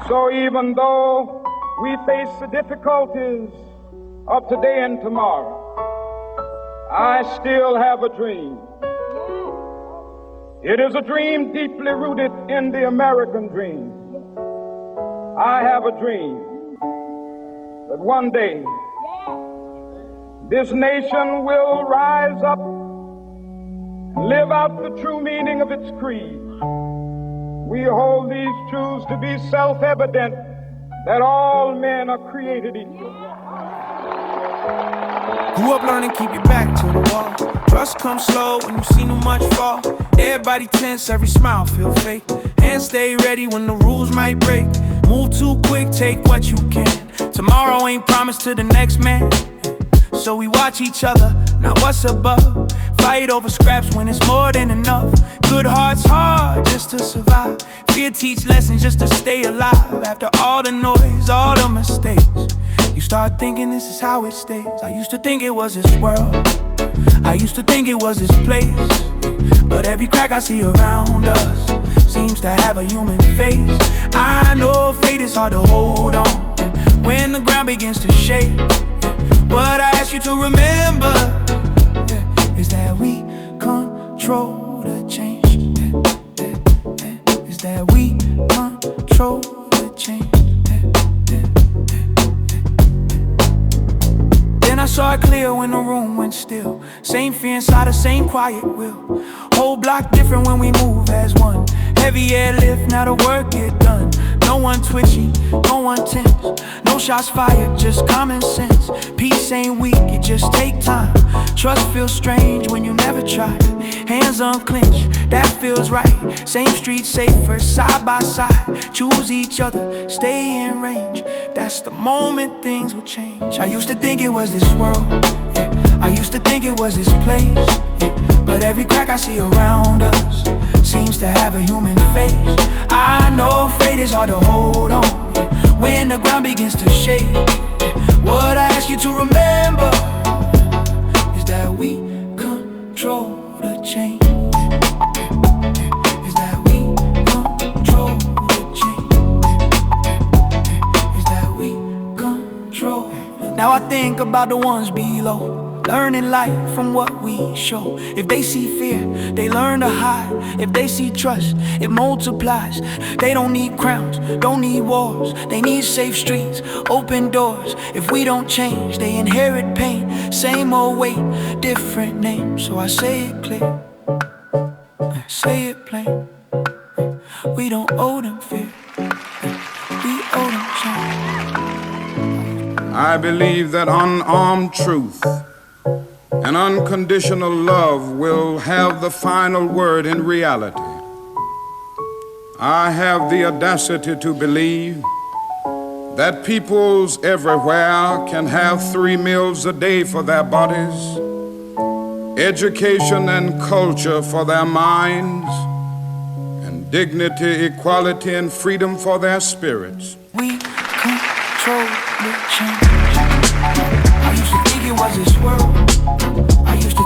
So even though we face the difficulties of today and tomorrow, I still have a dream. It is a dream deeply rooted in the American dream. I have a dream that one day this nation will rise up and live out the true meaning of its creed. We hold these truths to be self-evident, that all men are created equal. Grew up learning, keep your back to the wall. Trust comes slow when you see too much fall. Everybody tense, every smile feel fake. And stay ready when the rules might break. Move too quick, take what you can. Tomorrow ain't promised to the next man. So we watch each other, not what's above. Fight over scraps when it's more than enough. Good hearts hard just to survive. Fear teach lessons just to stay alive. After all the noise, all the mistakes, you start thinking this is how it stays. I used to think it was this world, I used to think it was this place. But every crack I see around us seems to have a human face. I know fate is hard to hold on when the ground begins to shake. What I ask you to remember is that we control the change. Is that we control the change. Then I saw it clear when the room went still. Same fear inside the same quiet will. Whole block different when we move as one. Heavy airlift, now the work get done. No one twitchy, no one tense. No shots fired, just common sense. Peace ain't weak, it just take time. Trust feels strange when you never try. Hands unclenched, that feels right. Same street, safer, side by side. Choose each other, stay in range. That's the moment things will change. I used to think it was this world, yeah. I used to think it was this place, yeah. But every crack I see around us seems to have a human face. I know fate is hard to hold on, yeah, when the ground begins to shake, yeah. What I ask you to remember is that we control the change. Is that we control the change. Is that we control. Now I think about the ones below, learning life from what we show. If they see fear, they learn to hide. If they see trust, it multiplies. They don't need crowns, don't need wars. They need safe streets, open doors. If we don't change, they inherit pain. Same old weight, different name. So I say it clear, say it plain. We don't owe them fear, we owe them change. I believe that unarmed truth and unconditional love will have the final word in reality. I have the audacity to believe that peoples everywhere can have 3 meals a day for their bodies, education and culture for their minds, and dignity, equality, and freedom for their spirits. We control the change. I used to think it was this world, I used to